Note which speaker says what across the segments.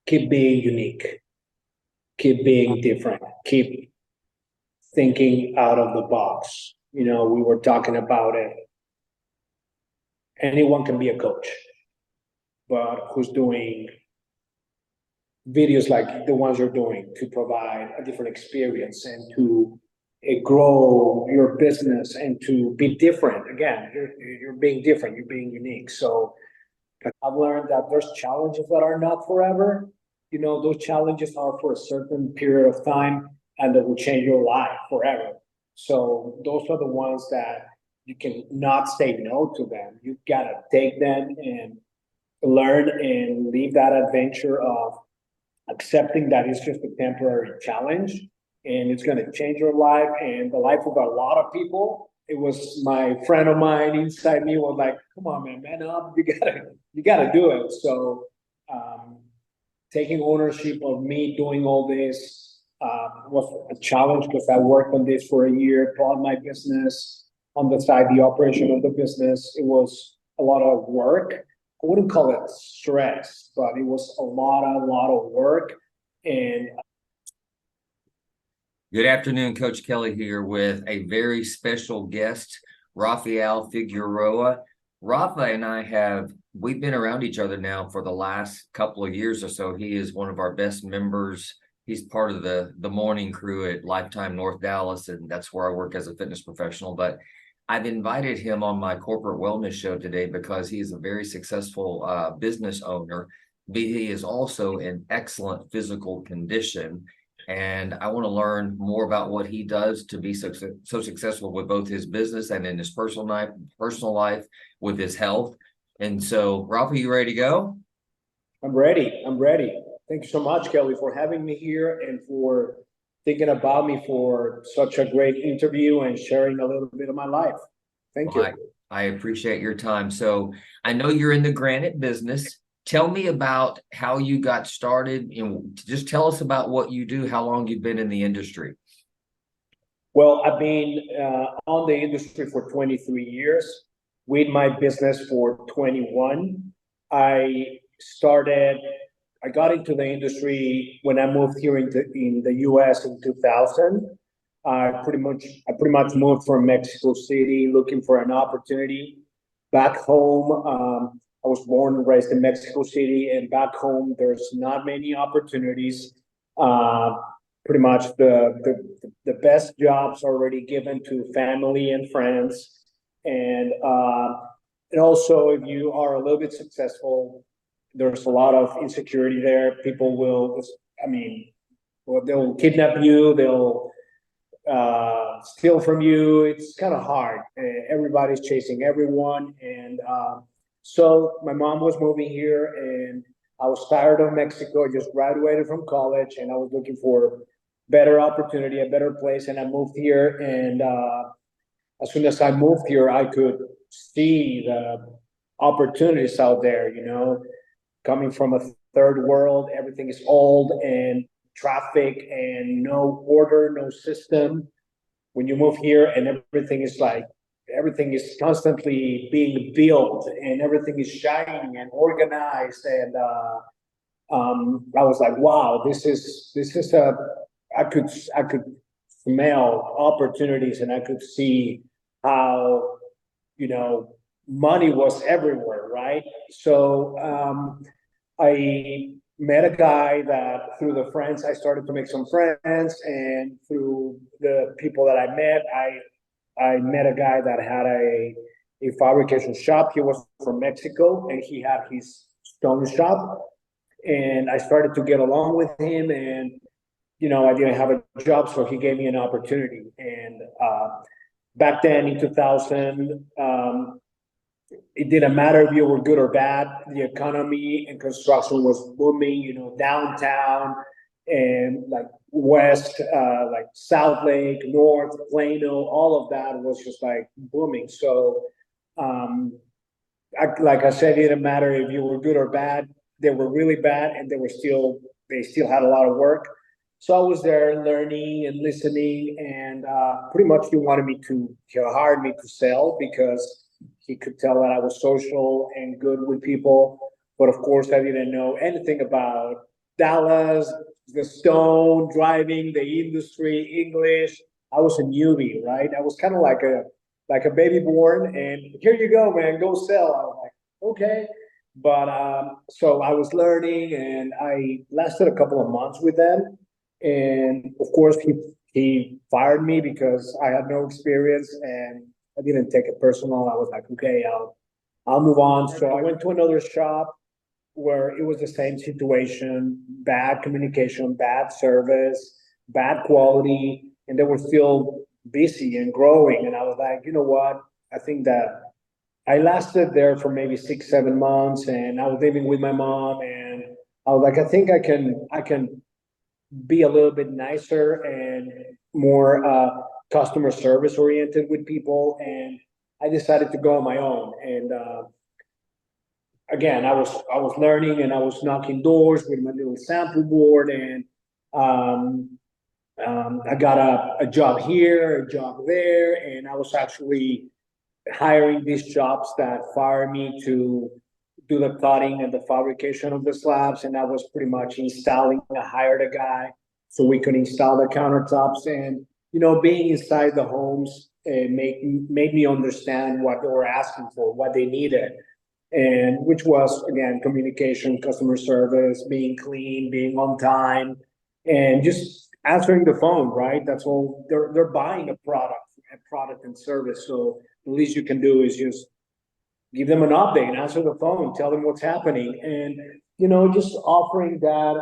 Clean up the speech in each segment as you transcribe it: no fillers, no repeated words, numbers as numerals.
Speaker 1: keep being unique, keep being different, keep thinking out of the box. We were talking about it. Anyone can be a coach, but who's doing videos like the ones you're doing to provide a different experience and to grow your business and to be different. Again, you're being different, you're being unique. So I've learned that there's challenges that are not forever. Those challenges are for a certain period of time and that will change your life forever. So those are the ones that you can not say no to them. You gotta take them and learn and leave that adventure of accepting that it's just a temporary challenge and it's going to change your life and the life of a lot of people. It was my friend of mine inside me was like, come on, man up. You gotta do it. So taking ownership of me doing all this was a challenge because I worked on this for a year, brought my business on the side, the operation of the business. It was a lot of work. I wouldn't call it stress, but it was a lot of work. And
Speaker 2: Good afternoon, Coach Kelly here with a very special guest, Rafa Figueroa. Rafa and we've been around each other now for the last couple of years or so. He is one of our best members. He's part of the morning crew at Lifetime North Dallas, and that's where I work as a fitness professional. But I've invited him on my corporate wellness show today because he is a very successful business owner. He is also in excellent physical condition. And I want to learn more about what he does to be so successful with both his business and in his personal life with his health. And so, Rafa, you ready to go?
Speaker 1: I'm ready. Thank you so much, Kelly, for having me here and for thinking about me for such a great interview and sharing a little bit of my life. Thank you.
Speaker 2: I appreciate your time. So I know you're in the granite business. Tell me about how you got started and just tell us about what you do, how long you've been in the industry.
Speaker 1: Well, I've been on the industry for 23 years, with my business for 21. I got into the industry when I moved here in the US in 2000. I pretty much moved from Mexico City looking for an opportunity. Back home, I was born and raised in Mexico City, and back home, there's not many opportunities. Pretty much the best jobs already given to family and friends, and also if you are a little bit successful, there's a lot of insecurity there. People will, they'll kidnap you, they'll steal from you. It's kind of hard. Everybody's chasing everyone, and so my mom was moving here, and I was tired of Mexico. I just graduated from college, and I was looking for better opportunity, a better place, and I moved here. And as soon as I moved here, I could see the opportunities out there. Coming from a third world, everything is old and traffic and no order, no system. When you move here and everything is constantly being built and everything is shining and organized, and I was like, wow, this is I could smell opportunities, and I could see how money was everywhere, right? So I met a guy that through the friends, I started to make some friends, and through the people that I met a guy that had a fabrication shop. He was from Mexico, and he had his stone shop, and I started to get along with him, and I didn't have a job, so he gave me an opportunity. And back then in 2000, it didn't matter if you were good or bad. The economy and construction was booming, downtown and like west, like South Lake, North, Plano, all of that was just like booming. So, like I said, it didn't matter if you were good or bad. They were really bad, and they still had a lot of work. So I was there learning and listening, and pretty much he hired me to sell because he could tell that I was social and good with people. But of course, I didn't know anything about Dallas, the stone, driving, the industry, English. I was a newbie, right? I was kind of like a baby born, and here you go, man, go sell. I was like, okay. But so I was learning, and I lasted a couple of months with them. And of course, he fired me because I had no experience, and I didn't take it personal. I was like, okay, I'll move on. So I went to another shop where it was the same situation, bad communication, bad service, bad quality, and they were still busy and growing. And I was like, you know what? I think that I lasted there for maybe 6, 7 months, and I was living with my mom, and I was like, I think I can be a little bit nicer and more customer service oriented with people. And I decided to go on my own. And again, I was learning, and I was knocking doors with my little sample board, and um, I got a job here, a job there, and I was actually hiring these shops that fire me to do the cutting and the fabrication of the slabs, and I was pretty much installing. I hired a guy so we could install the countertops, and being inside the homes made me understand what they were asking for, what they needed, and which was again communication, customer service, being clean, being on time, and just answering the phone. Right, that's all. They're buying a product and service. So the least you can do is just give them an update, answer the phone, tell them what's happening, and just offering that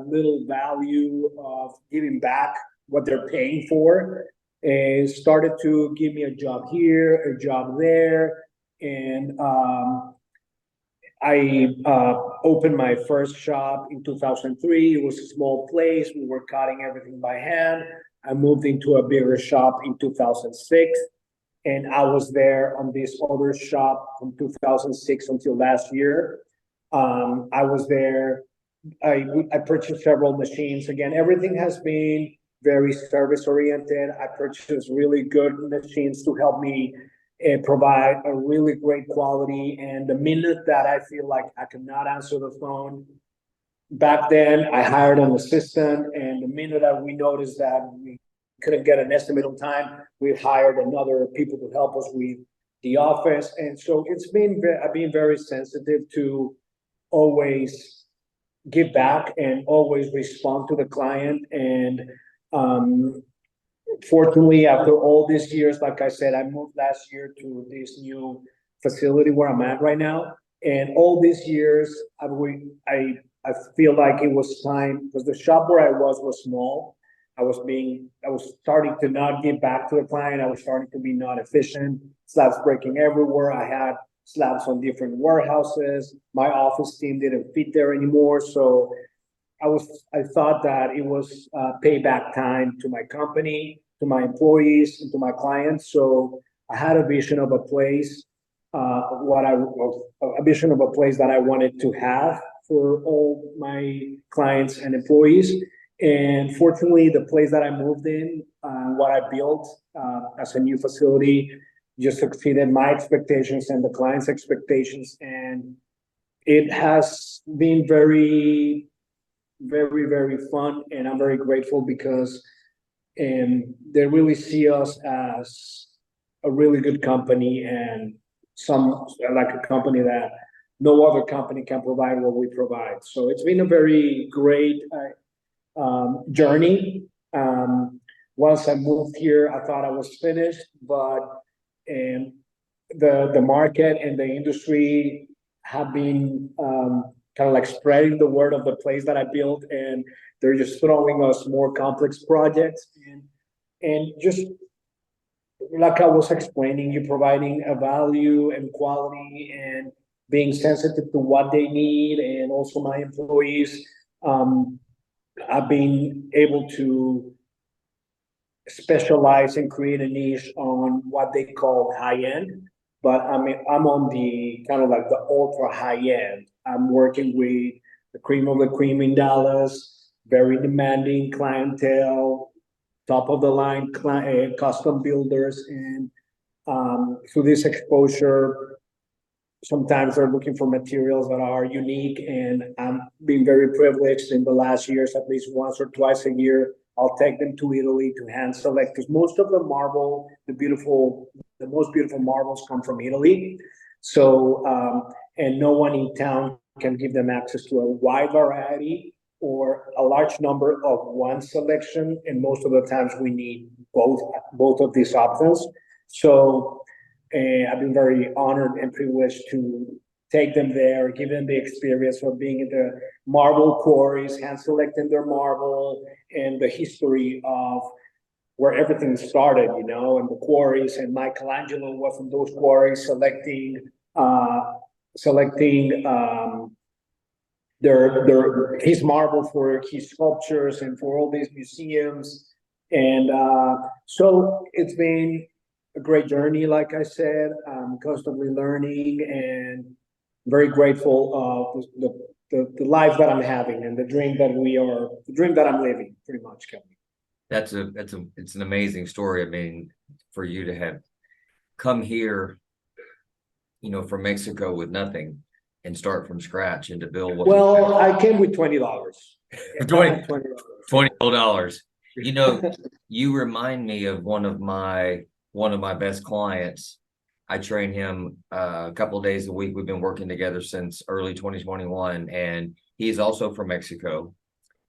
Speaker 1: little value of giving back what they're paying for. And started to give me a job here, a job there, and I opened my first shop in 2003. It was a small place. We were cutting everything by hand. I moved into a bigger shop in 2006, and I was there on this other shop from 2006 until last year. I was there. I purchased several machines. Again, everything has been very service oriented. I purchased really good machines to help me provide a really great quality. And the minute that I feel like I cannot answer the phone, back then I hired an assistant. And the minute that we noticed that we couldn't get an estimate on time, we hired another people to help us with the office. And so I've been very sensitive to always give back and always respond to the client. And um, fortunately, after all these years, like I said, I moved last year to this new facility where I'm at right now. And all these years, I feel like it was time, because the shop where I was small. I was starting to not give back to the client. I was starting to be not efficient. Slabs breaking everywhere. I had slabs on different warehouses. My office team didn't fit there anymore. So I thought that it was payback time to my company, to my employees, and to my clients. So I had a vision of a place, a vision of a place that I wanted to have for all my clients and employees. And fortunately, the place that I moved in, what I built as a new facility, just exceeded my expectations and the client's expectations. And it has been very, very, very fun. And I'm very grateful because they really see us as a really good company, and like a company that no other company can provide what we provide. So it's been a very great journey. Once I moved here, I thought I was finished, but the market and the industry have been kind of like spreading the word of the place that I built, and they're just throwing us more complex projects, and just like I was explaining, you providing a value and quality and being sensitive to what they need, and also my employees. I've been able to specialize and create a niche on what they call high end, but I'm on the kind of like the ultra high end. I'm working with the cream of the cream in Dallas, very demanding clientele, top of the line custom builders, and through this exposure, sometimes they're looking for materials that are unique, and I'm being very privileged in the last years, at least once or twice a year, I'll take them to Italy to hand select, because most of the marble, the most beautiful marbles come from Italy. So, and no one in town can give them access to a wide variety or a large number of one selection. And most of the times we need both of these options. So I've been very honored and privileged to take them there, give them the experience of being in the marble quarries, hand selecting their marble, and the history of where everything started, and the quarries. And Michelangelo was in those quarries selecting his marble for his sculptures and for all these museums. And so it's been a great journey, like I said. I'm constantly learning and very grateful of the life that I'm having and the dream that I'm living, pretty much, Kelly.
Speaker 2: It's an amazing story. I mean, for you to have come here, from Mexico with nothing and start from scratch and to build what.
Speaker 1: Well, I came with $20.
Speaker 2: $20. You remind me of one of my best clients. I train him a couple of days a week. We've been working together since early 2021, and he's also from Mexico.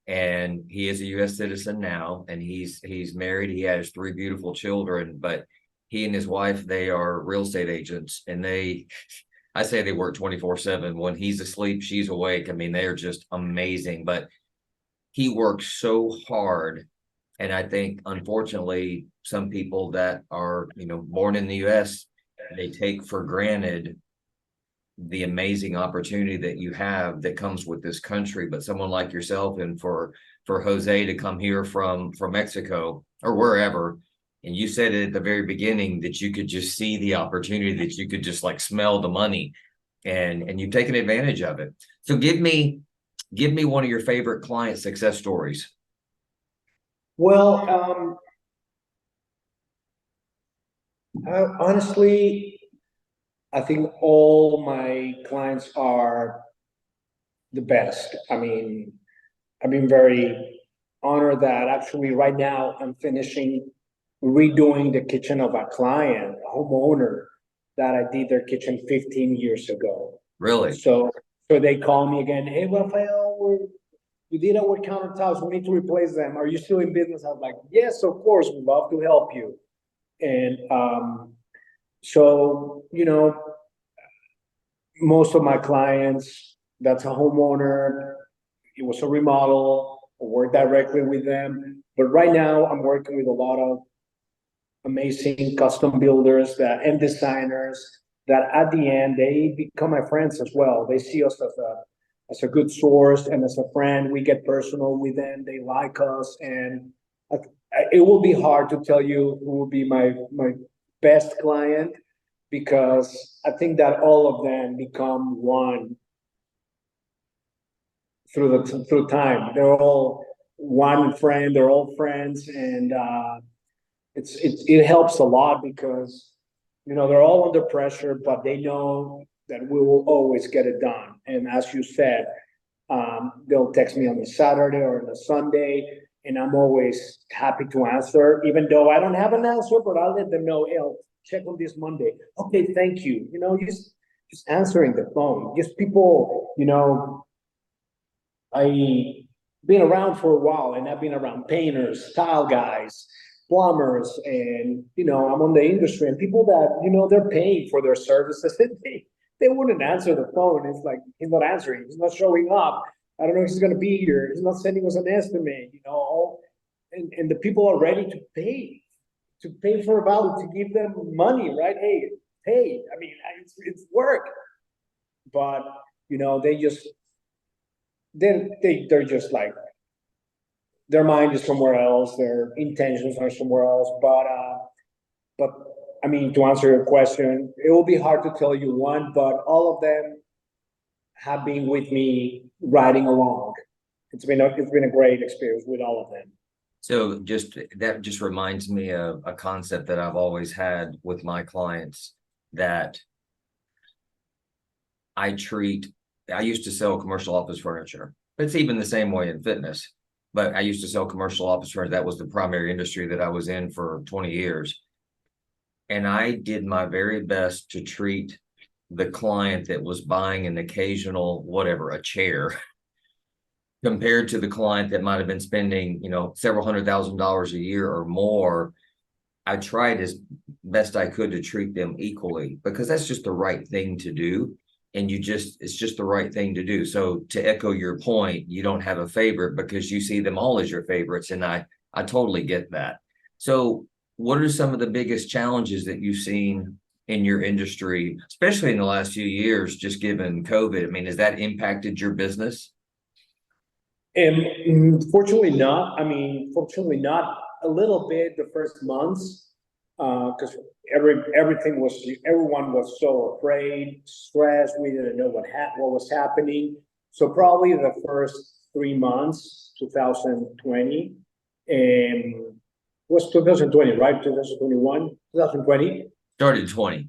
Speaker 2: And he is a U.S. citizen now, and he's married. He has 3 beautiful children, but he and his wife, they are real estate agents, and I say they work 24/7. When he's asleep, she's awake. I mean, they're just amazing, but he works so hard. And I think, unfortunately, some people that are, born in the U.S., they take for granted the amazing opportunity that you have that comes with this country. But someone like yourself, and for Jose to come here from Mexico or wherever, and you said it at the very beginning that you could just see the opportunity, that you could just like smell the money, and you've taken advantage of it. So give me one of your favorite client success stories.
Speaker 1: Well, honestly, I think all my clients are the best. I mean, I've been very honored that actually right now I'm finishing redoing the kitchen of a client, a homeowner, that I did their kitchen 15 years ago.
Speaker 2: Really?
Speaker 1: So they call me again. Hey, Rafael, we did our countertops. We need to replace them. Are you still in business? I'm like, yes, of course. We'd love to help you. And so, most of my clients, that's a homeowner, it was a remodel, I work directly with them. But right now I'm working with a lot of amazing custom builders and designers that at the end, they become my friends as well. They see us as a good source and as a friend. We get personal with them. They like us. And it will be hard to tell you who will be my best client, because I think that all of them become one through time. They're all one friend. They're all friends, and it helps a lot because they're all under pressure, but they know that we will always get it done. And as you said, they'll text me on a Saturday or on a Sunday, and I'm always happy to answer, even though I don't have an answer. But I'll let them know, hey, I'll check on this Monday. Okay, thank you. Just answering the phone. Just people, I've been around for a while, and I've been around painters, tile guys, plumbers, and I'm on the industry, and people that they're paying for their services. They wouldn't answer the phone. It's like, he's not answering, he's not showing up. I don't know if he's going to be here. He's not sending us an estimate, and the people are ready to pay for a value, to give them money, right? Hey, I mean, it's work, but they're just like, their mind is somewhere else, their intentions are somewhere else. But I mean, to answer your question, it will be hard to tell you one, but all of them have been with me riding along. It's been a great experience with all of them.
Speaker 2: So that just reminds me of a concept that I've always had with my clients, that I used to sell commercial office furniture. It's even the same way in fitness, but I used to sell commercial office furniture. That was the primary industry that I was in for 20 years. And I did my very best to treat the client that was buying an occasional, whatever, a chair, compared to the client that might have been spending, several $100,000 a year or more. I tried as best I could to treat them equally, because that's just the right thing to do. And it's just the right thing to do. So to echo your point, you don't have a favorite because you see them all as your favorites. And I totally get that. So what are some of the biggest challenges that you've seen in your industry, especially in the last few years, just given COVID? I mean, has that impacted your business?
Speaker 1: Fortunately not. I mean, fortunately not. A little bit the first months, because everyone was so afraid, stressed. We didn't know what was happening. So probably the first 3 months, 2020, was 2020, right? 2021, 2020.
Speaker 2: Started 20.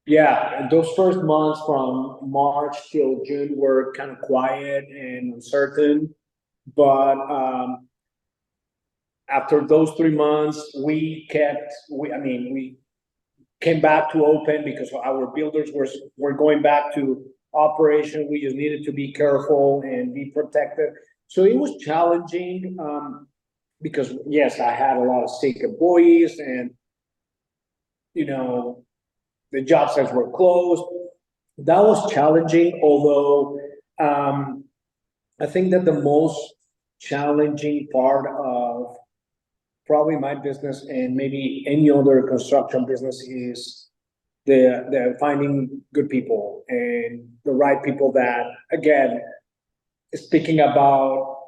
Speaker 1: Yeah, those first months from March till June were kind of quiet and uncertain. But after those 3 months, we came back to open because our builders were going back to operation. We just needed to be careful and be protected. So it was challenging, because yes, I had a lot of sick employees, and the job sites were closed. That was challenging, although I think that the most challenging part of probably my business and maybe any other construction business is the finding good people and the right people that, again, speaking about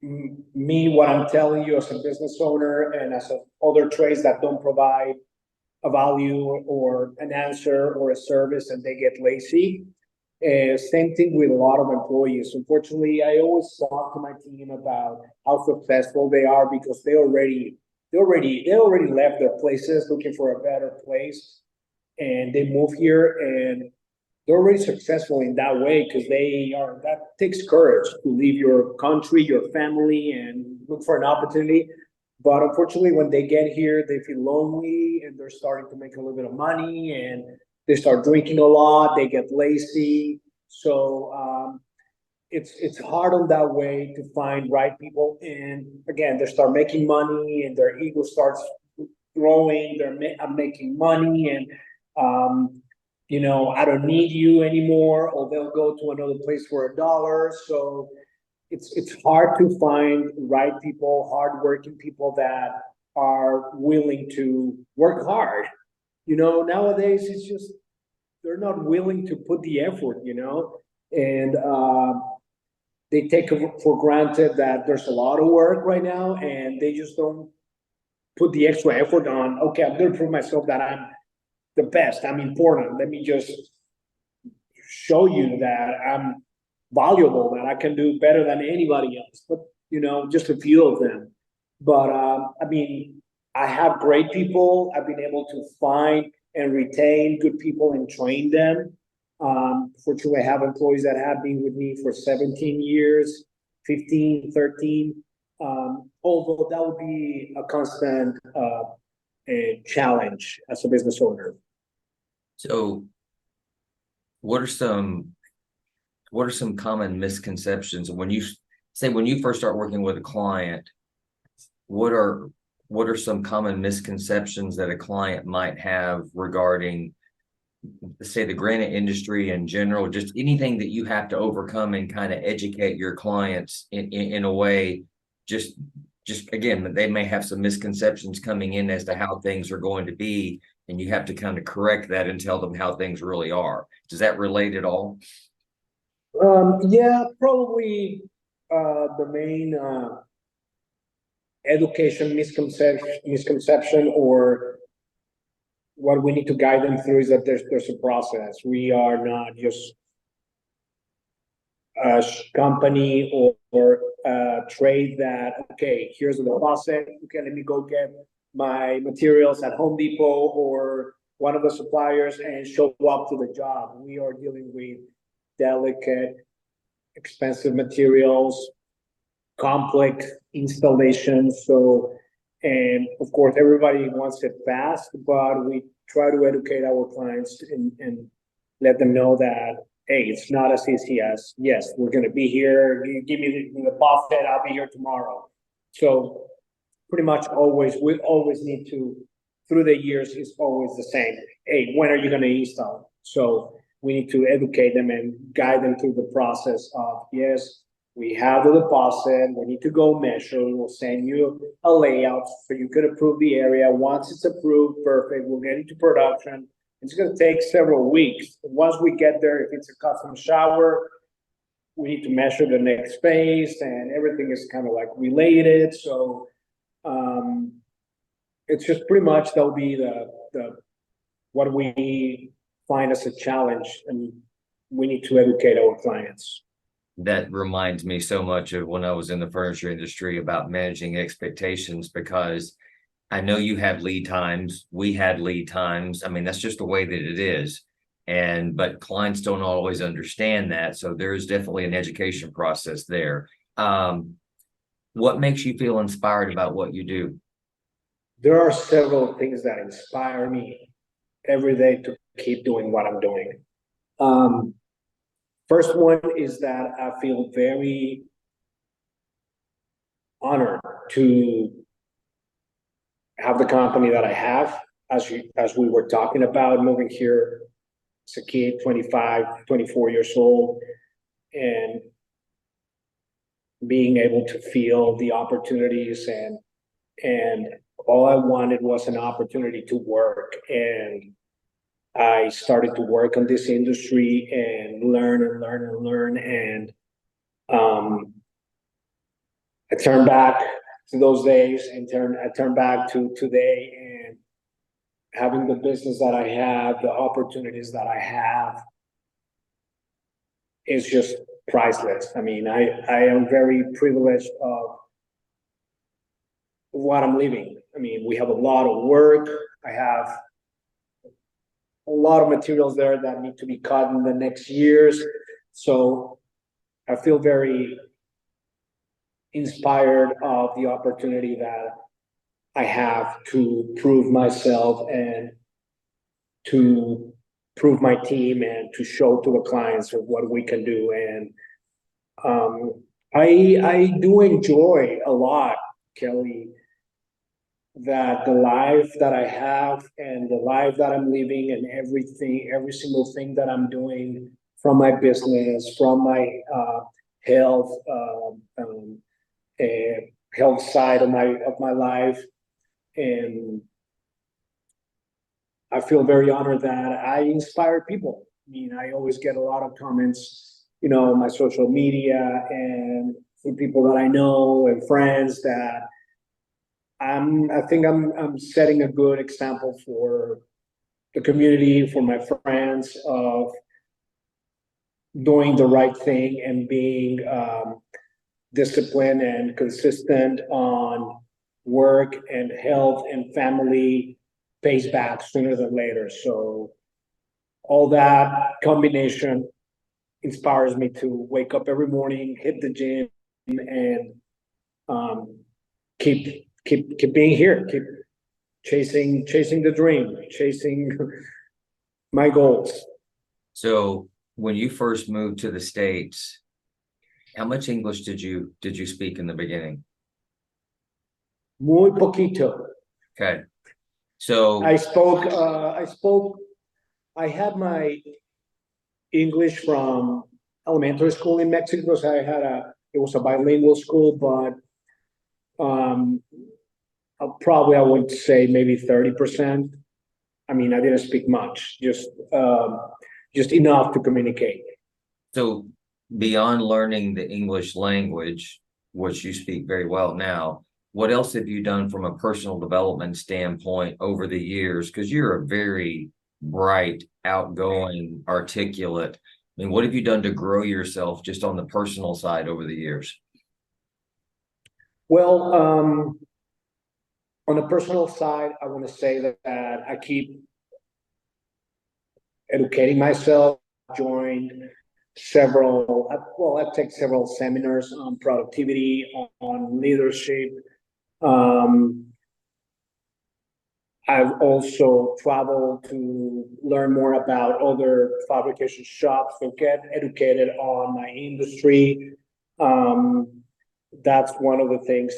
Speaker 1: me, what I'm telling you as a business owner and as other trades that don't provide a value or an answer or a service, and they get lazy. Same thing with a lot of employees. Unfortunately, I always talk to my team about how successful they are because they already left their places looking for a better place, and they move here, and they're already successful in that way because that takes courage to leave your country, your family, and look for an opportunity. But unfortunately, when they get here, they feel lonely, and they're starting to make a little bit of money, and they start drinking a lot. They get lazy. So it's hard on that way to find right people. And again, they start making money, and their ego starts growing. I'm making money, and I don't need you anymore. Or they'll go to another place for $1. So it's hard to find right people, hardworking people that are willing to work hard. Nowadays it's just they're not willing to put the effort, and they take for granted that there's a lot of work right now, and they just don't put the extra effort on. Okay, I'm going to prove myself that I'm the best. I'm important. Let me just show you that I'm valuable, that I can do better than anybody else. But just a few of them. But I have great people. I've been able to find and retain good people and train them. Fortunately, I have employees that have been with me for 17 years, 15, 13. Although that would be a constant challenge as a business owner.
Speaker 2: So what are some common misconceptions when you first start working with a client? What are some common misconceptions that a client might have regarding, say, the granite industry in general, just anything that you have to overcome and kind of educate your clients in a way, just again, they may have some misconceptions coming in as to how things are going to be, and you have to kind of correct that and tell them how things really are. Does that relate at all?
Speaker 1: Yeah, probably the main education misconception or what we need to guide them through is that there's a process. We are not just a company or a trade that, okay, here's the process. Okay, let me go get my materials at Home Depot or one of the suppliers and show up to the job. We are dealing with delicate, expensive materials, complex installations. So, and of course, everybody wants it fast, but we try to educate our clients and let them know that, hey, it's not as easy as, yes, we're going to be here. Give me the deposit, I'll be here tomorrow. So pretty much always, we always need to, through the years, it's always the same. Hey, when are you going to install? So we need to educate them and guide them through the process of, yes, we have the deposit, we need to go measure, we'll send you a layout so you could approve the area. Once it's approved, perfect, we'll get into production. It's going to take several weeks. Once we get there, if it's a custom shower, we need to measure the next phase, and everything is kind of like related. So it's just pretty much that'll be the what we find as a challenge, and we need to educate our clients.
Speaker 2: That reminds me so much of when I was in the furniture industry about managing expectations, because I know you have lead times. We had lead times. I mean, that's just the way that it is. But clients don't always understand that. So there is definitely an education process there. What makes you feel inspired about what you do?
Speaker 1: There are several things that inspire me every day to keep doing what I'm doing. First one is that I feel very honored to have the company that I have. As we were talking about, moving here as a kid, 25, 24 years old, and being able to feel the opportunities, and all I wanted was an opportunity to work. And I started to work on this industry and learn and learn and learn. And I turned back to those days and I turned back to today, and having the business that I have, the opportunities that I have, is just priceless. I mean, I am very privileged of what I'm living. I mean, we have a lot of work. I have a lot of materials there that need to be cut in the next years. So I feel very inspired of the opportunity that I have to prove myself and to prove my team and to show to the clients of what we can do. And I do enjoy a lot, Kelly, that the life that I have and the life that I'm living, and everything, every single thing that I'm doing, from my business, from my health, health side of my life. And I feel very honored that I inspire people. I mean, I always get a lot of comments, on my social media and from people that I know and friends, that I think I'm setting a good example for the community, for my friends, of doing the right thing and being disciplined and consistent on work, and health and family pays back sooner than later. So all that combination inspires me to wake up every morning, hit the gym, and keep being here, keep chasing the dream, chasing my goals.
Speaker 2: So when you first moved to the States, how much English did you speak in the beginning?
Speaker 1: Muy poquito.
Speaker 2: Okay. So
Speaker 1: I had my English from elementary school in Mexico. So it was a bilingual school, but I would say maybe 30%. I mean, I didn't speak much, just enough to communicate.
Speaker 2: So beyond learning the English language, which you speak very well now, what else have you done from a personal development standpoint over the years? Because you're a very bright, outgoing, articulate. I mean, what have you done to grow yourself just on the personal side over the years?
Speaker 1: Well, on the personal side, I want to say that I keep educating myself, joined I've taken several seminars on productivity, on leadership. Um, I've also traveled to learn more about other fabrication shops to get educated on my industry. Um, that's one of the things,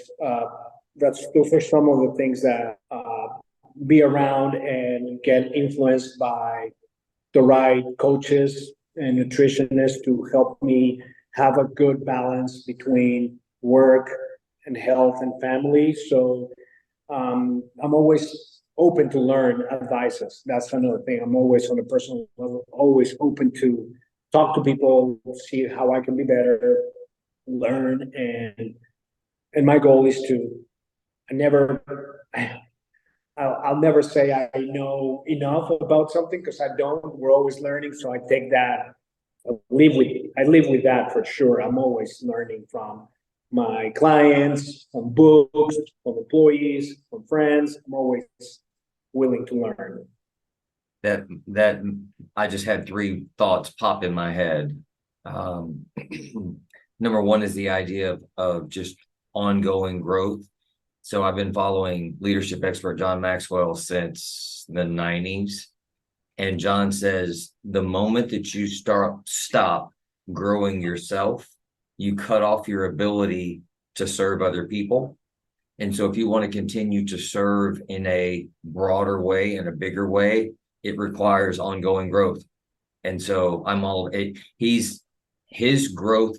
Speaker 1: those are some of the things that, be around and get influenced by the right coaches and nutritionists to help me have a good balance between work and health and family. So I'm always open to learn advices. That's another thing. I'm always on a personal level, always open to talk to people, see how I can be better, learn, and my goal is to I never I'll never say I know enough about something because I don't. We're always learning, so I take that. I live with that for sure. I'm always learning from my clients, from books, from employees, from friends. I'm always willing to learn.
Speaker 2: That I just had three thoughts pop in my head. Number one is the idea of just ongoing growth. So I've been following leadership expert John Maxwell since the 90s. And John says the moment that you stop growing yourself, you cut off your ability to serve other people. And so if you want to continue to serve in a broader way, in a bigger way, it requires ongoing growth. And so his growth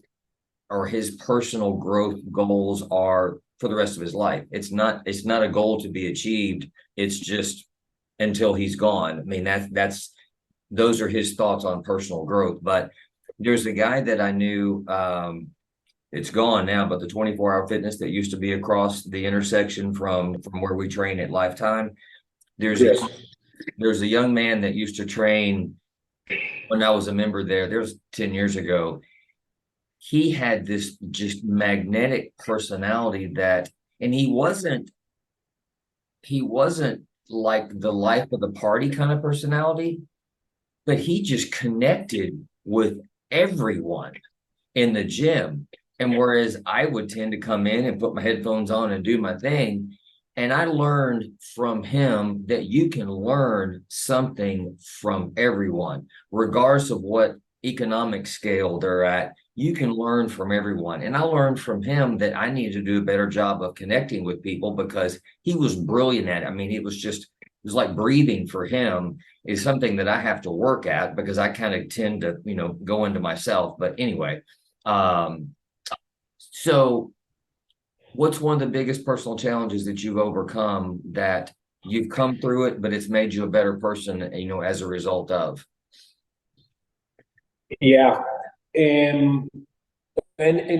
Speaker 2: or his personal growth goals are for the rest of his life. It's not a goal to be achieved. It's just until he's gone. I mean, those are his thoughts on personal growth. But there's a guy that I knew, it's gone now, but the 24-hour fitness that used to be across the intersection from where we train at Lifetime. There's a young man that used to train when I was a member there. There's 10 years ago. He had this just magnetic personality and he wasn't like the life of the party kind of personality, but he just connected with everyone in the gym. And whereas I would tend to come in and put my headphones on and do my thing, and I learned from him that you can learn something from everyone, regardless of what economic scale they're at. You can learn from everyone. And I learned from him that I needed to do a better job of connecting with people because he was brilliant at it. I mean, it was like breathing for him is something that I have to work at because I kind of tend to, go into myself. But anyway, so what's one of the biggest personal challenges that you've overcome that you've come through it, but it's made you a better person, as a result of?
Speaker 1: Yeah. And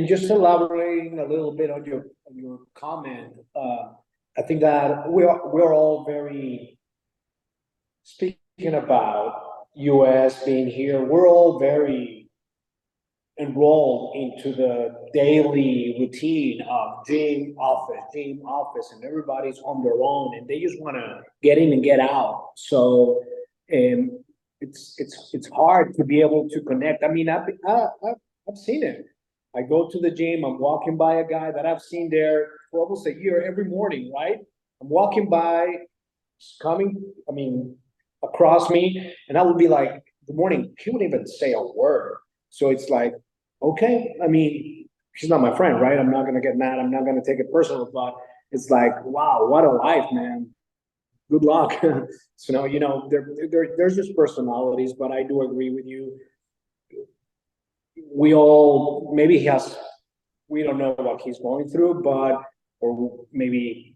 Speaker 1: just elaborating a little bit on your comment, I think that we're all very, speaking about US being here, we're all very enrolled into the daily routine of gym office, and everybody's on their own, and they just want to get in and get out. So, it's hard to be able to connect. I mean, I've seen it. I go to the gym. I'm walking by a guy that I've seen there for almost a year every morning. Right? I'm walking by, coming. I mean, across me, and I would be like, "Good morning." He wouldn't even say a word. So it's like, okay. I mean, she's not my friend, right? I'm not gonna get mad. I'm not gonna take it personal. But it's like, wow, what a life, man. Good luck. So there's just personalities, but I do agree with you. We all we don't know what he's going through, or maybe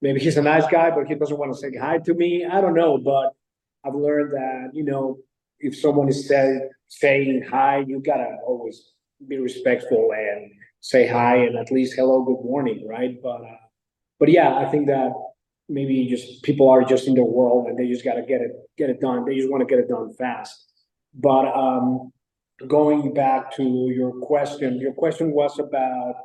Speaker 1: he's a nice guy, but he doesn't want to say hi to me. I don't know, but I've learned that if someone is saying hi, you gotta always be respectful and say hi and at least hello, good morning, right? But yeah, I think that maybe just people are just in their world and they just gotta get it done. They just want to get it done fast. But going back to your question was about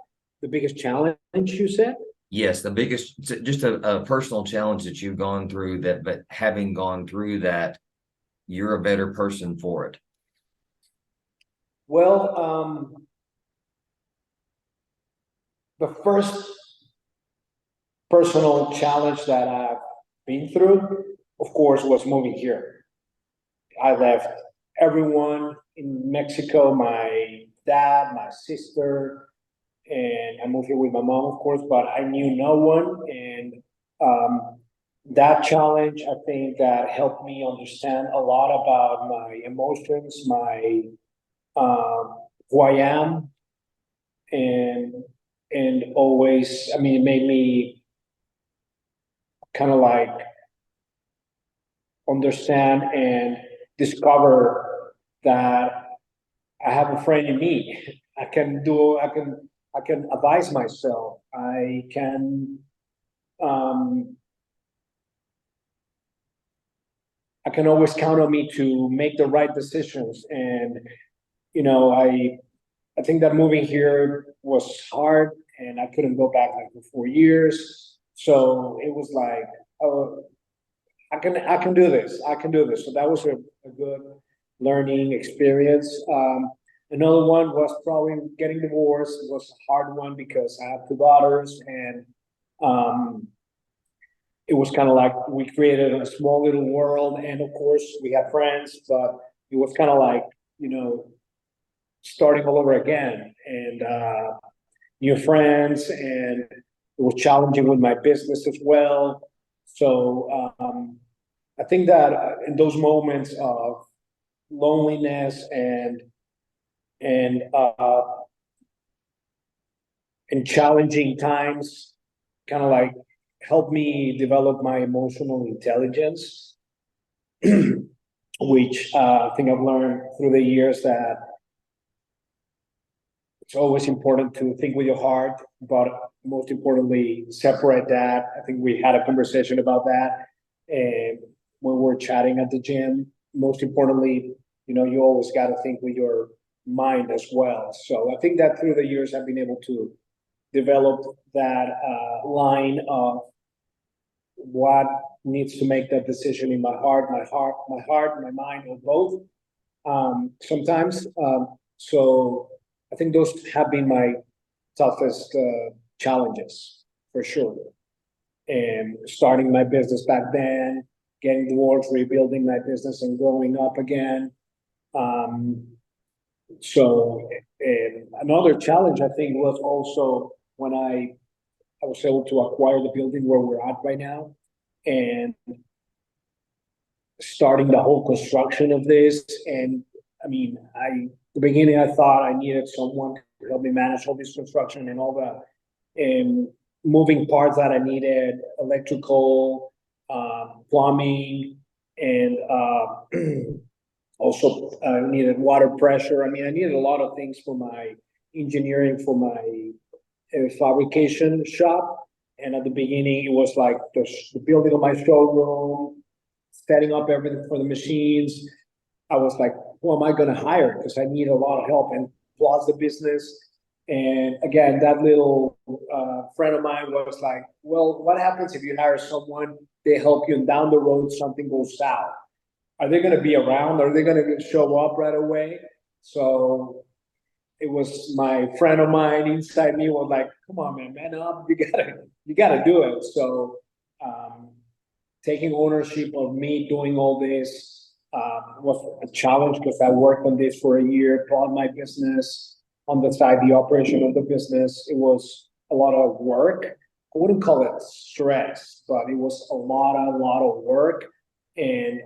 Speaker 1: the biggest challenge, you said?
Speaker 2: Yes, the biggest, just a personal challenge that you've gone through but having gone through that, you're a better person for it.
Speaker 1: Well, the first personal challenge that I've been through, of course, was moving here. I left everyone in Mexico, my dad, my sister, and I moved here with my mom, of course, but I knew no one. And that challenge, I think that helped me understand a lot about my emotions, my who I am, and always, I mean, it made me kind of like understand and discover that I have a friend in me. I can advise myself. Um, I can always count on me to make the right decisions. And, you know, I think that moving here was hard and I couldn't go back like for 4 years. So it was like, oh, I can do this. I can do this. So that was a good learning experience. Another one was probably getting divorced. It was a hard one because I have two daughters, and um, it was kind of like we created a small little world. And of course, we had friends, but it was kind of like, you know, starting all over again and new friends. And it was challenging with my business as well. So I think that in those moments of loneliness and in challenging times, kind of like helped me develop my emotional intelligence, which I think I've learned through the years that it's always important to think with your heart, but most importantly, separate that. I think we had a conversation about that, and when we're chatting at the gym, most importantly, you know, you always got to think with your mind as well. So I think that through the years, I've been able to develop that line of what needs to make that decision in my mind, or both. Sometimes, so I think those have been my toughest challenges for sure. And starting my business back then, getting divorced, rebuilding my business, and growing up again. Um, so, and another challenge I think was also when I was able to acquire the building where we're at right now, and starting the whole construction of this. And I mean, the beginning I thought I needed someone to help me manage all this construction and all the moving parts that I needed, electrical, plumbing, and also needed water pressure. I mean, I needed a lot of things for my engineering, for my fabrication shop. And at the beginning, it was like the building of my showroom, setting up everything for the machines. I was like, who am I going to hire? Because I need a lot of help, and plus the business. And again, that little friend of mine was like, well, what happens if you hire someone, they help you, and down the road something goes south? Are they going to be around? Are they going to show up right away? So it was my friend of mine inside me was like, come on, man up. You gotta do it. So um, taking ownership of me doing all this was a challenge because I worked on this for a year, brought my business on the side, the operation of the business. It was a lot of work. I wouldn't call it stress, but it was a lot of work. And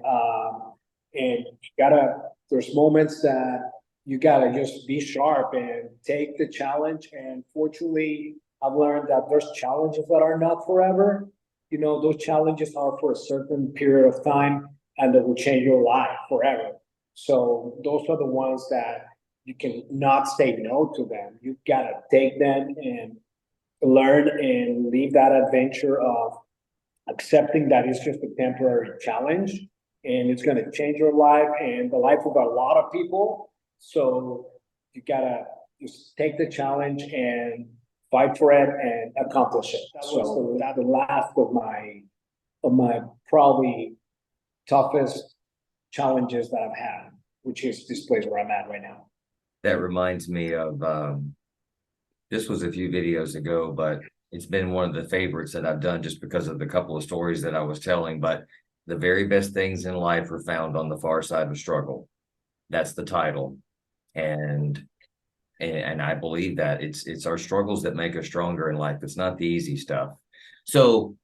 Speaker 1: you gotta, there's moments that you gotta just be sharp and take the challenge. And fortunately, I've learned that there's challenges that are not forever. You know, those challenges are for a certain period of time and that will change your life forever. So those are the ones that you can not say no to them. You gotta take them and learn and leave that adventure of accepting that it's just a temporary challenge and it's going to change your life and the life of a lot of people. So you gotta just take the challenge and fight for it and accomplish it. So that's the last of my probably toughest challenges that I've had, which is this place where I'm at right now.
Speaker 2: That reminds me of this was a few videos ago, but it's been one of the favorites that I've done just because of the couple of stories that I was telling. But the very best things in life are found on the far side of struggle. That's the title. And and I believe that it's our struggles that make us stronger in life. It's not the easy stuff. So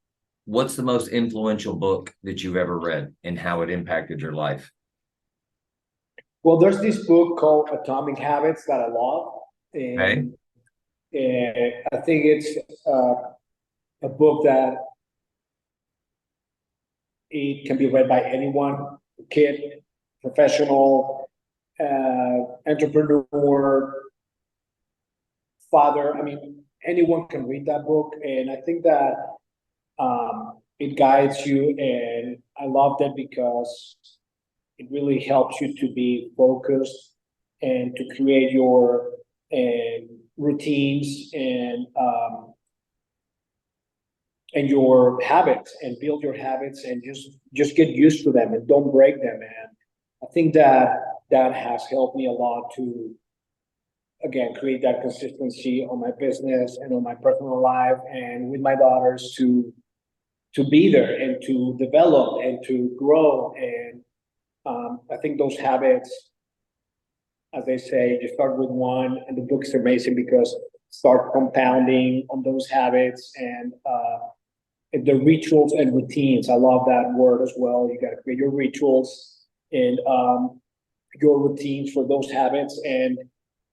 Speaker 2: what's the most influential book that you've ever read and how it impacted your life?
Speaker 1: Well, there's this book called Atomic Habits that I love,
Speaker 2: Okay.
Speaker 1: and I think it's a book that it can be read by anyone, kid, professional, entrepreneur, father. I mean, anyone can read that book, and I think that it guides you. And I love that because it really helps you to be focused and to create your routines and your habits and build your habits and just get used to them and don't break them. And I think that that has helped me a lot to again create that consistency on my business and on my personal life and with my daughters to be there and to develop and to grow. And I think those habits, as they say, you start with one, and the book is amazing because start compounding on those habits and the rituals and routines. I love that word as well. You got to create your rituals and your routines for those habits, and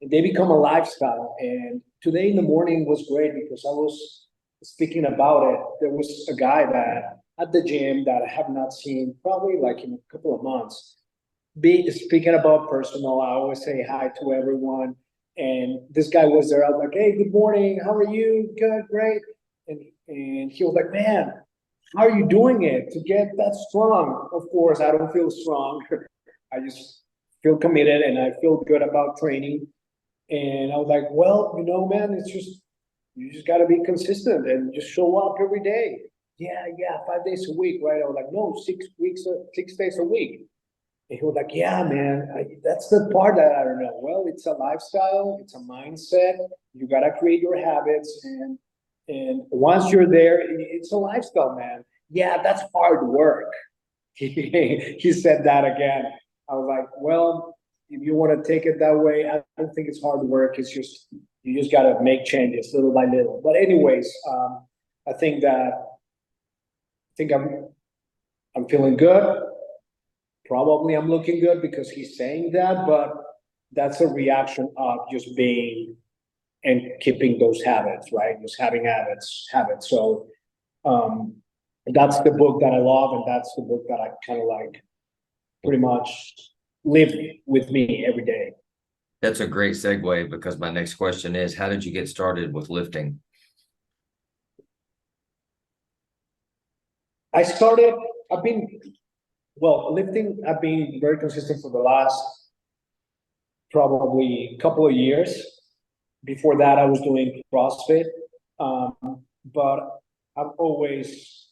Speaker 1: they become a lifestyle. And today in the morning was great because I was speaking about it. There was a guy that at the gym that I have not seen probably like in a couple of months. Be speaking about personal, I always say hi to everyone. And this guy was there. I was like, "Hey, good morning. How are you? Good, great." And he was like, "Man, how are you doing it to get that strong?" Of course, I don't feel strong. I just feel committed and I feel good about training. And I was like, "Well, man, it's just you just got to be consistent and just show up every day." Yeah, yeah, 5 days a week, right? I was like, "No, 6 weeks, 6 days a week." And he was like, "Yeah, man, that's the part that I don't know." Well, it's a lifestyle, it's a mindset. You gotta create your habits, and once you're there, it's a lifestyle, man. Yeah, that's hard work. He said that again. I was like, "Well, if you want to take it that way, I don't think it's hard work. It's just you just gotta make changes little by little." But anyways, I think that I think I'm feeling good. Probably I'm looking good because he's saying that, but that's a reaction of just being and keeping those habits, right? Just having habits. So um, that's the book that I love, and that's the book that I kind of like pretty much live with me every day.
Speaker 2: That's a great segue because my next question is, how did you get started with lifting?
Speaker 1: I started, I've been, well, lifting, I've been very consistent for the last probably couple of years. Before that, I was doing CrossFit. But I've always,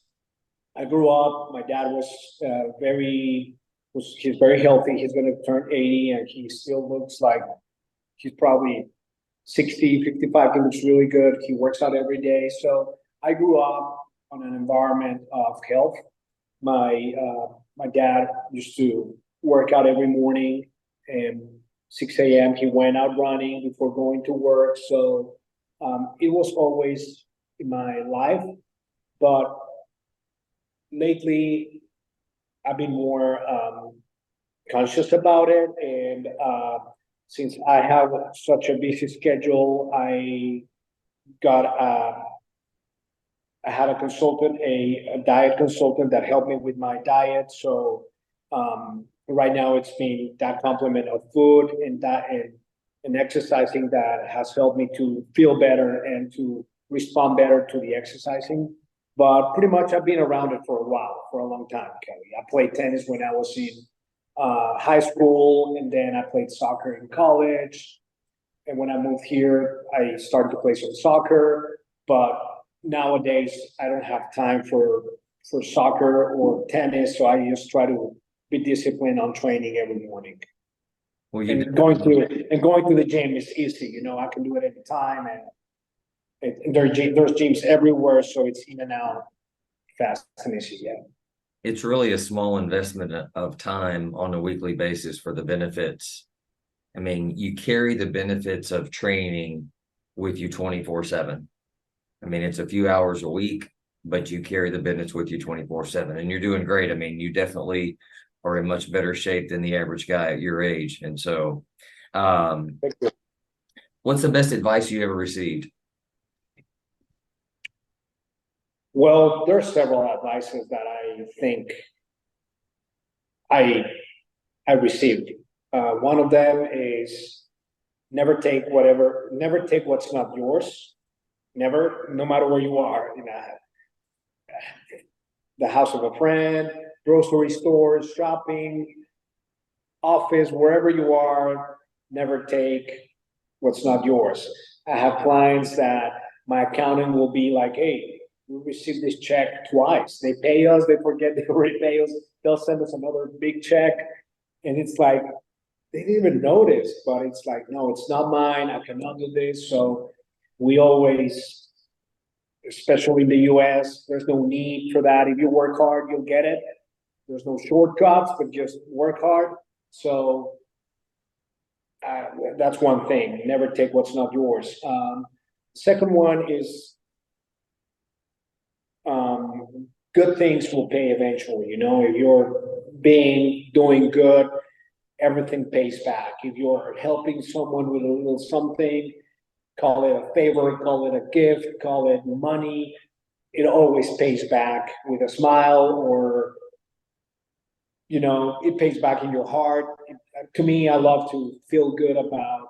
Speaker 1: I grew up, my dad was he's very healthy. He's going to turn 80 and he still looks like he's probably 60, 55. He looks really good. He works out every day. So I grew up on an environment of health. My dad used to work out every morning, and 6 a.m. he went out running before going to work. So it was always in my life. But lately, I've been more conscious about it, and since I have such a busy schedule, got I had a consultant, a diet consultant that helped me with my diet. So right now it's been that complement of food and that and exercising that has helped me to feel better and to respond better to the exercising. But pretty much I've been around it for a while, for a long time, Kelly. I played tennis when I was in high school, and then I played soccer in college. And when I moved here, I started to play some soccer. But nowadays, I don't have time for soccer or tennis, so I just try to be disciplined on training every morning.
Speaker 2: Well, you
Speaker 1: And going to the gym is easy, you know, I can do it anytime, and there's gyms everywhere, so it's in and out fast and easy, yeah.
Speaker 2: it's really a small investment of time on a weekly basis for the benefits. I mean, you carry the benefits of training with you 24/7. I mean, it's a few hours a week, but you carry the benefits with you 24/7, and you're doing great. I mean, you definitely are in much better shape than the average guy at your age. And so,
Speaker 1: Thank you.
Speaker 2: what's the best advice you ever received?
Speaker 1: Well, there are several advices that I think I I received. One of them is never take what's not yours. Never, no matter where you are, in the house of a friend, grocery stores, shopping, office, wherever you are, never take what's not yours. I have clients that my accountant will be like, hey, we received this check twice. They pay us, they forget they already pay us, they'll send us another big check. And it's like, they didn't even notice, but it's like, no, it's not mine. I cannot do this. So we always, especially in the US, there's no need for that. If you work hard, you'll get it. There's no shortcuts, but just work hard. So that's one thing. Never take what's not yours. Second one is good things will pay eventually. You know, if you're doing good, everything pays back. If you're helping someone with a little something, call it a favor, call it a gift, call it money, it always pays back with a smile, or, you know, it pays back in your heart. To me, I love to feel good about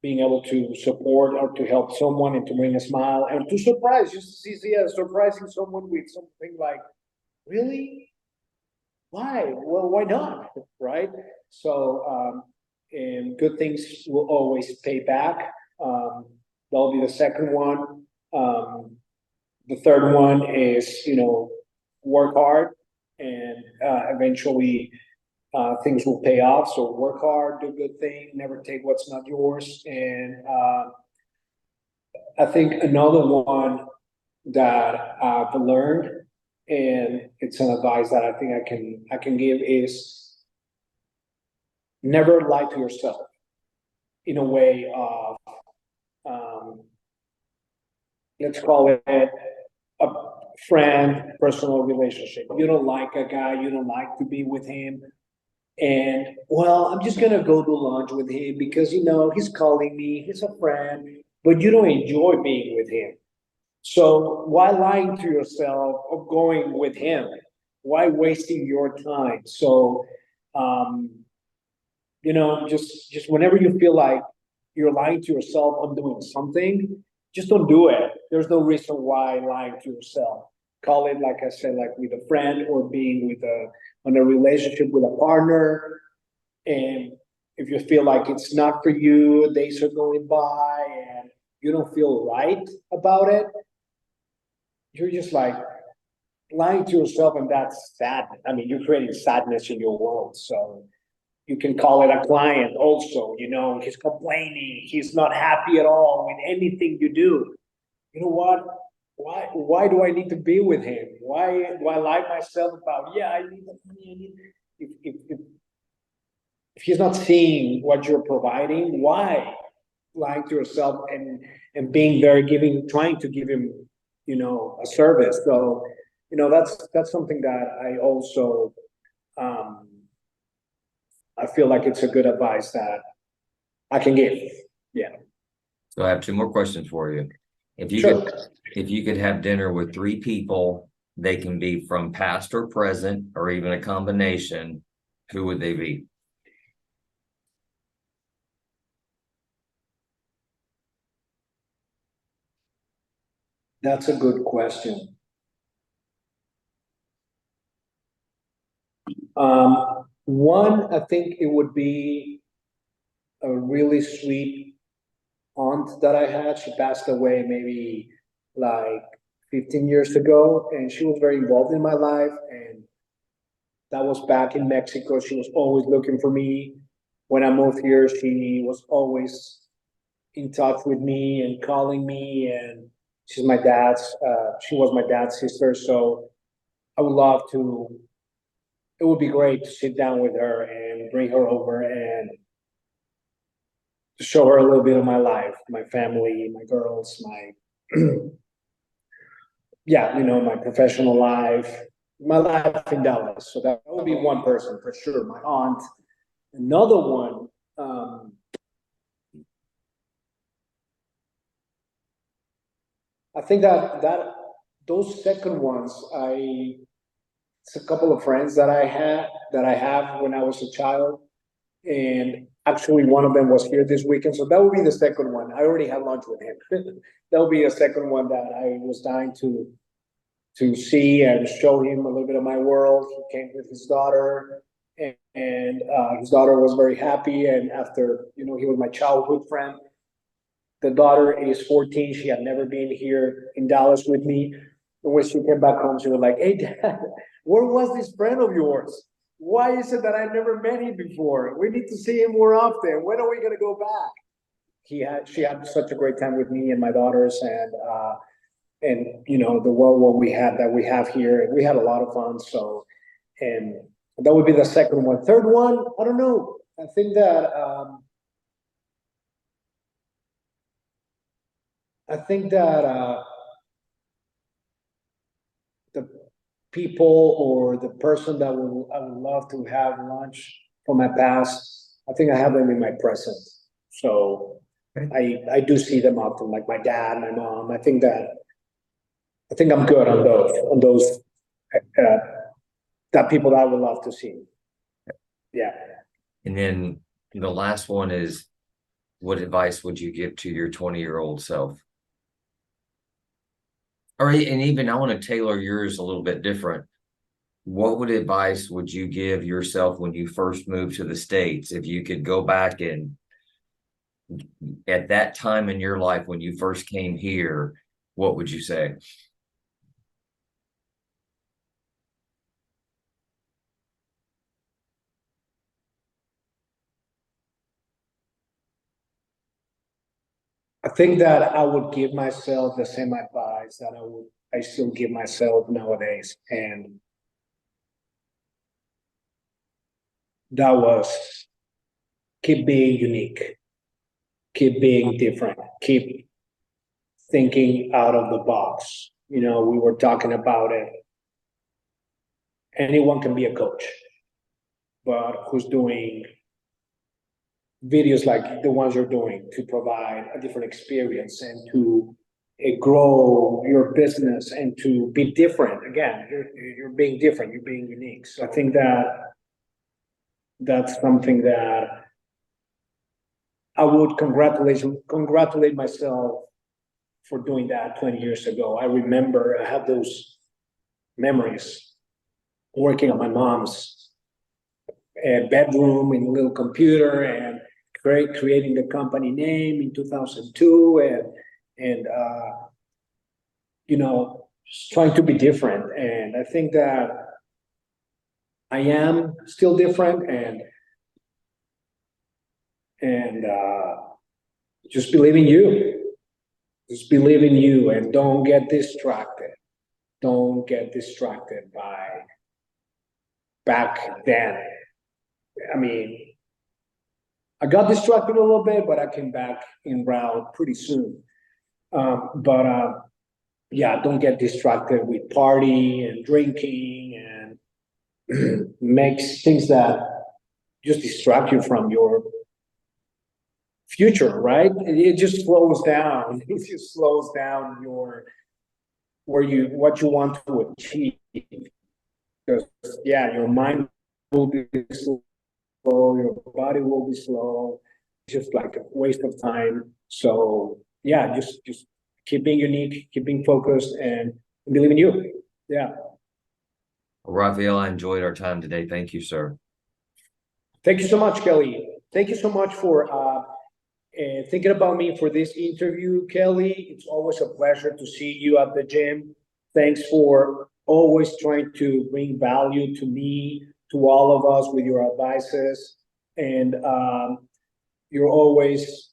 Speaker 1: being able to support or to help someone and to bring a smile and to surprise, just as easy as surprising someone with something like, really? Why? Well, why not? Right? So, and good things will always pay back. That'll be the second one. The third one is, you know, work hard, and eventually things will pay off. So work hard, do good thing, never take what's not yours. And I think another one that I've learned, and it's an advice that I think I can give, is never lie to yourself in a way of, let's call it a friend, personal relationship. You don't like a guy, you don't like to be with him, and well, I'm just gonna go do lunch with him because, you know, he's calling me, he's a friend, but you don't enjoy being with him. So why lying to yourself of going with him? Why wasting your time? So, um, you know, just whenever you feel like you're lying to yourself on doing something, just don't do it. There's no reason why lying to yourself. Call it, like I said, like with a friend or being with on a relationship with a partner. And if you feel like it's not for you, days are going by and you don't feel right about it, you're just like lying to yourself, and that's sad. I mean, you're creating sadness in your world. So you can call it a client also, you know, he's complaining, he's not happy at all with anything you do. You know what? Why do I need to be with him? Why lie myself about, yeah, I need the money, I need, if he's not seeing what you're providing, why lying to yourself and being very giving, trying to give him, you know, a service. So, you know, that's something that I also I feel like it's a good advice that I can give. Yeah.
Speaker 2: So I have two more questions for you. If you
Speaker 1: Sure.
Speaker 2: could, if you could have dinner with three people, they can be from past or present, or even a combination, who would they be?
Speaker 1: That's a good question. One, I think it would be a really sweet aunt that I had. She passed away maybe like 15 years ago, and she was very involved in my life. And that was back in Mexico. She was always looking for me. when I moved here, she was always in touch with me and calling me, and she was my dad's sister. So I would love to, it would be great to sit down with her and bring her over and to show her a little bit of my life, my family, my girls, my yeah, my professional life, my life in Dallas. So that would be one person for sure. My aunt. Another one, I think that those second ones, it's a couple of friends that I have when I was a child, and actually one of them was here this weekend. So that would be the second one. I already had lunch with him. That would be a second one that I was dying to see and show him a little bit of my world. He came with his daughter, and his daughter was very happy. And after, he was my childhood friend. The daughter is 14. She had never been here in Dallas with me. And when she came back home, she was like, "Hey, Dad, where was this friend of yours? Why is it that I never met him before? We need to see him more often. When are we going to go back?" She had such a great time with me and my daughters, and the world what we have here, we had a lot of fun. So, and that would be the second one. Third one, I don't know. I think that the people or the person that I would love to have lunch from my past, I think I have them in my present. So I do see them often, like my dad, my mom. I think I'm good on those uh, that people that I would love to see. Yeah.
Speaker 2: And then the last one is, what advice would you give to your 20-year-old self? And even I want to tailor yours a little bit different. What advice would you give yourself when you first moved to the States? If you could go back and at that time in your life when you first came here, what would you say?
Speaker 1: I think that I would give myself the same advice that I still give myself nowadays. And that was keep being unique, keep being different, keep thinking out of the box. We were talking about it. Anyone can be a coach, but who's doing videos like the ones you're doing to provide a different experience and to grow your business and to be different. Again, you're being different, you're being unique. So I think that's something that I would congratulate myself for doing that 20 years ago. I remember I have those memories working on my mom's bedroom in a little computer and creating the company name in 2002, and just trying to be different. And I think that I am still different, and just believe in you. Just believe in you and don't get distracted. Don't get distracted by back then. I mean, I got distracted a little bit, but I came back in route pretty soon. But yeah, don't get distracted with party and drinking and makes things that just distract you from your future, right? It just slows down. It just slows down what you want to achieve. Because yeah, your mind will be slow, your body will be slow. It's just like a waste of time. So yeah, just keep being unique, keep being focused, and believe in you. Yeah.
Speaker 2: Rafael, I enjoyed our time today. Thank you, sir.
Speaker 1: Thank you so much, Kelly. Thank you so much for thinking about me for this interview, Kelly. It's always a pleasure to see you at the gym. Thanks for always trying to bring value to me, to all of us with your advices. and you're always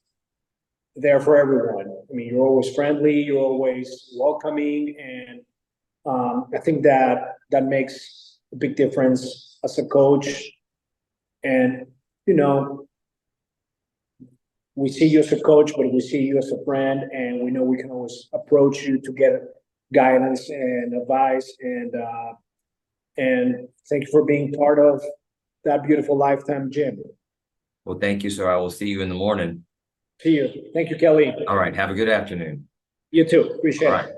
Speaker 1: there for everyone. I mean, you're always friendly, you're always welcoming, and I think that makes a big difference as a coach. And you know, we see you as a coach, but we see you as a friend, and we know we can always approach you to get guidance and advice. And thank you for being part of that beautiful Lifetime gym.
Speaker 2: Well, thank you, sir. I will see you in the morning.
Speaker 1: See you. Thank you, Kelly.
Speaker 2: All right. Have a good afternoon.
Speaker 1: You too. Appreciate
Speaker 2: All
Speaker 1: it.
Speaker 2: right.